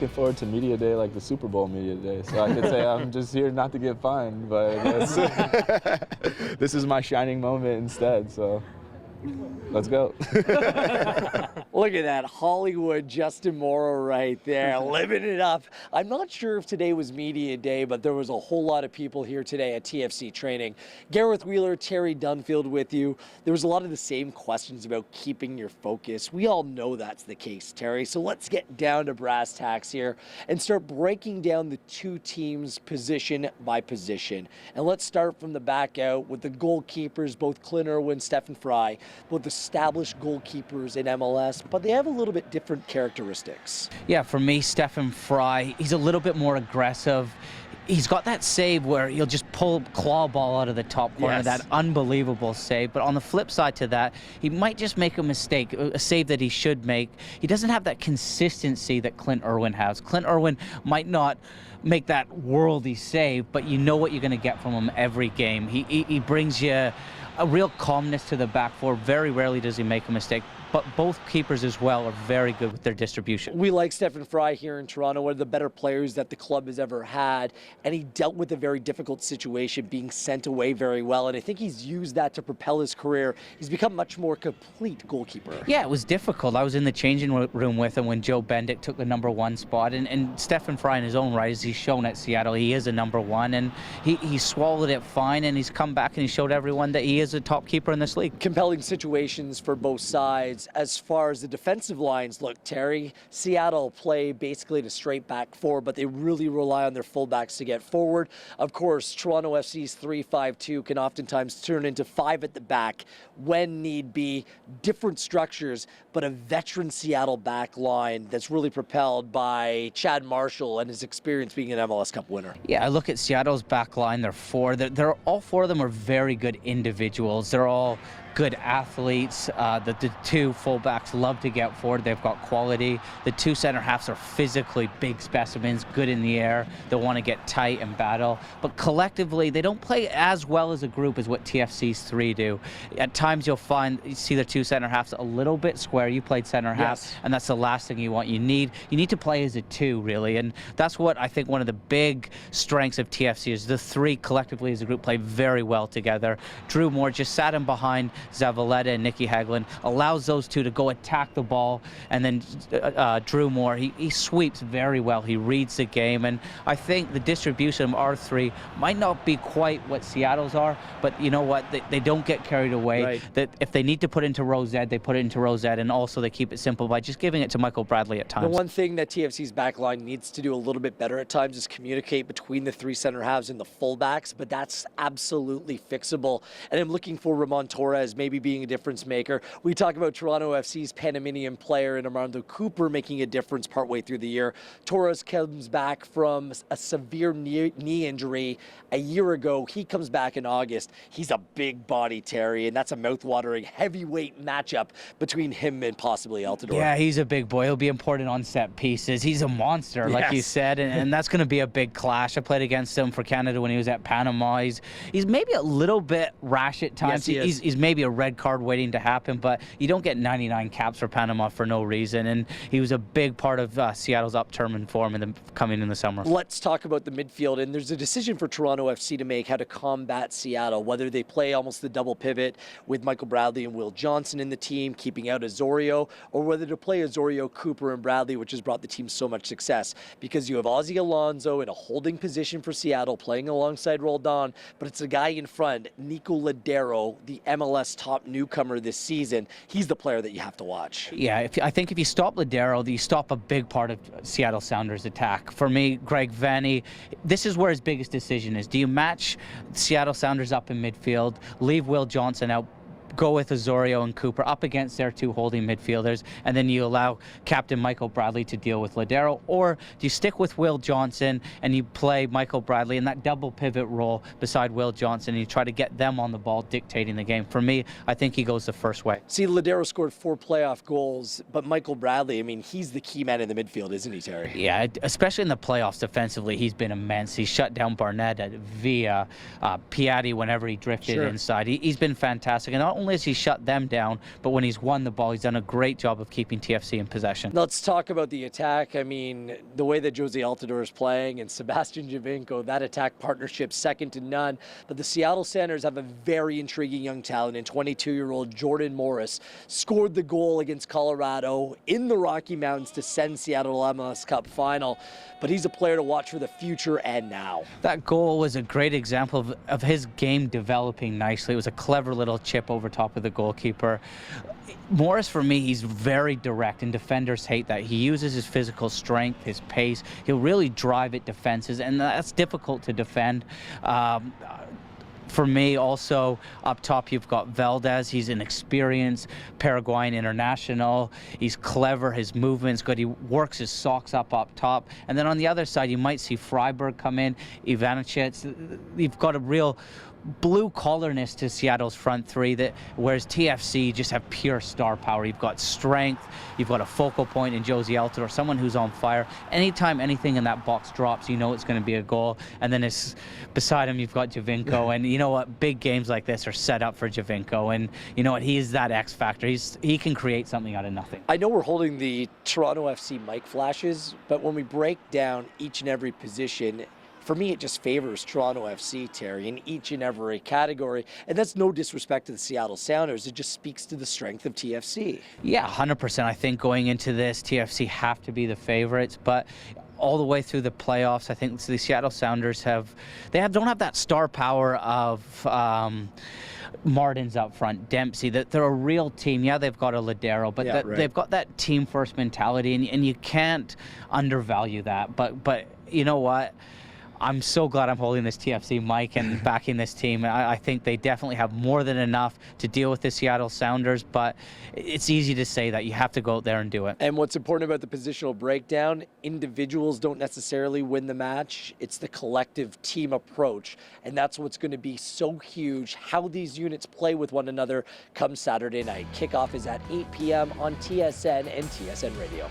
looking forward to media day like the Super Bowl media day. So I could say I'm just here not to get fined, but I guess this is my shining moment instead. So let's go. Look at that Hollywood Justin Morrow right there, living it up. I'm not sure if today was media day, but there was a whole lot of people here today at TFC training. Gareth Wheeler, Terry Dunfield with you. There was a lot of the same questions about keeping your focus. We all know that's the case, Terry. So let's get down to brass tacks here and start breaking down the two teams position by position. And let's start from the back out with the goalkeepers, both Clint Irwin, Stefan Fry, both established goalkeepers in MLS, but they have a little bit different characteristics. Yeah, for me, Stefan Fry, he's a little bit more aggressive. He's got that save where he'll just pull claw ball out of the top corner, Yes. that unbelievable save. But on the flip side to that, he might just make a mistake, a save that he should make. He doesn't have that consistency that Clint Irwin has. Clint Irwin might not make that worldy save, but you know what you're going to get from him every game. He brings you a real calmness to the back four. Very rarely does he make a mistake. But both keepers as well are very good with their distribution. We like Stefan Fry here in Toronto, one of the better players that the club has ever had, and he dealt with a very difficult situation, being sent away very well, and I think he's used that to propel his career. He's become much more complete goalkeeper. Yeah, it was difficult. I was in the changing room with him when Joe Bendick took the #1 spot, and Stefan Fry in his own right, as he's shown at Seattle, he is a #1, and he swallowed it fine, and he's come back and he showed everyone that he is a top keeper in this league. Compelling situations for both sides. As far as the defensive lines look, Terry, Seattle play basically to straight back four, but they really rely on their fullbacks to get forward. Of course, Toronto FC's 3-5-2 can oftentimes turn into 5 at the back when need be. Different structures, but a veteran Seattle back line that's really propelled by Chad Marshall and his experience being an MLS Cup winner. Yeah, I look at Seattle's back line. They're four. They're all four of them are very good individuals. They're all good athletes. The two fullbacks love to get forward. They've got quality. The two center halves are physically big specimens, good in the air. They want to get tight and battle. But collectively, they don't play as well as a group as what TFC's 3 do. At times, you see the two center halves a little bit square. You played center half, Yes. and that's the last thing you want. You need to play as a 2, really. And that's what I think one of the big strengths of TFC is. The 3 collectively as a group play very well together. Drew Moore just sat him behind Zavaleta and Nicky Hagelin, allows those two to go attack the ball, and then Drew Moore, he sweeps very well. He reads the game, and I think the distribution of our 3 might not be quite what Seattle's are, but you know what? They don't get carried away. Right. That if they need to put into row Z, they put it into row Z, and also they keep it simple by just giving it to Michael Bradley at times. The one thing that TFC's backline needs to do a little bit better at times is communicate between the 3 center halves and the fullbacks, but that's absolutely fixable. And I'm looking for Ramon Torres maybe being a difference maker. We talk about Toronto FC's Panamanian player in Armando Cooper making a difference partway through the year. Torres comes back from a severe knee injury a year ago. He comes back in August. He's a big body, Terry, and that's a mouth-watering heavyweight matchup between him and possibly Altidore. Yeah, he's a big boy. He'll be important on set pieces. He's a monster, like you said, and that's going to be a big clash. I played against him for Canada when he was at Panama. He's maybe a little bit rash at times. Yes, he's maybe a red card waiting to happen, but you don't get 99 caps for Panama for no reason, and he was a big part of Seattle's upturn in form coming in the summer. Let's talk about the midfield, and there's a decision for Toronto FC to make how to combat Seattle, whether they play almost the double pivot with Michael Bradley and Will Johnson in the team, keeping out Osorio, or whether to play Osorio, Cooper, and Bradley, which has brought the team so much success, because you have Ozzie Alonso in a holding position for Seattle, playing alongside Roldan, but it's a guy in front, Nico Ladero, the MLS top newcomer this season. He's the player that you have to watch. Yeah, I think if you stop Ladero, you stop a big part of Seattle Sounders' attack. For me, Greg Vanny, this is where his biggest decision is. Do you match Seattle Sounders up in midfield, leave Will Johnson out, go with Osorio and Cooper up against their 2 holding midfielders, and then you allow Captain Michael Bradley to deal with Ladero? Or do you stick with Will Johnson and you play Michael Bradley in that double pivot role beside Will Johnson, and you try to get them on the ball dictating the game? For me, I think he goes the first way. See, Ladero scored 4 playoff goals, but Michael Bradley, I mean, he's the key man in the midfield, isn't he, Terry? Yeah, especially in the playoffs defensively, he's been immense. He shut down Barnett, Villa, Piatti whenever he drifted inside. He's been fantastic. And not only has he shut them down, but when he's won the ball, he's done a great job of keeping TFC in possession. Let's talk about the attack. I mean, the way that Josie Altidore is playing and Sebastian Giovinco, that attack partnership second to none. But the Seattle Sounders have a very intriguing young talent in 22-year-old Jordan Morris. Scored the goal against Colorado in the Rocky Mountains to send Seattle to the MLS Cup final. But he's a player to watch for the future and now. That goal was a great example of his game developing nicely. It was a clever little chip over top of the goalkeeper. Morris, for me, he's very direct, and defenders hate that. He uses his physical strength, his pace. He'll really drive at defenses, and that's difficult to defend. For me, also, up top, you've got Valdez. He's an experienced Paraguayan international. He's clever. His movement's good. He works his socks up top. And then on the other side, you might see Freiburg come in, Ivanišec. You've got a real blue-collarness to Seattle's front three, whereas TFC just have pure star power. You've got strength, you've got a focal point in Josie Altidore, someone who's on fire. Anytime anything in that box drops, you know it's going to be a goal. And then beside him, you've got Giovinco. And you know what? Big games like this are set up for Giovinco. And you know what? He is that X factor. He can create something out of nothing. I know we're holding the Toronto FC mic flashes, but when we break down each and every position, for me, it just favors Toronto FC, Terry, in each and every category. And that's no disrespect to the Seattle Sounders. It just speaks to the strength of TFC. Yeah, 100%. I think going into this, TFC have to be the favorites. But all the way through the playoffs, I think the Seattle Sounders don't have that star power of Martin's up front, Dempsey. That they're a real team. Yeah, they've got a Ladero, but they've got that team first mentality, and you can't undervalue that. But you know what? I'm so glad I'm holding this TFC mic and backing this team. I think they definitely have more than enough to deal with the Seattle Sounders, but it's easy to say that. You have to go out there and do it. And what's important about the positional breakdown, individuals don't necessarily win the match. It's the collective team approach, and that's what's going to be so huge, how these units play with one another come Saturday night. Kickoff is at 8 p.m. on TSN and TSN Radio.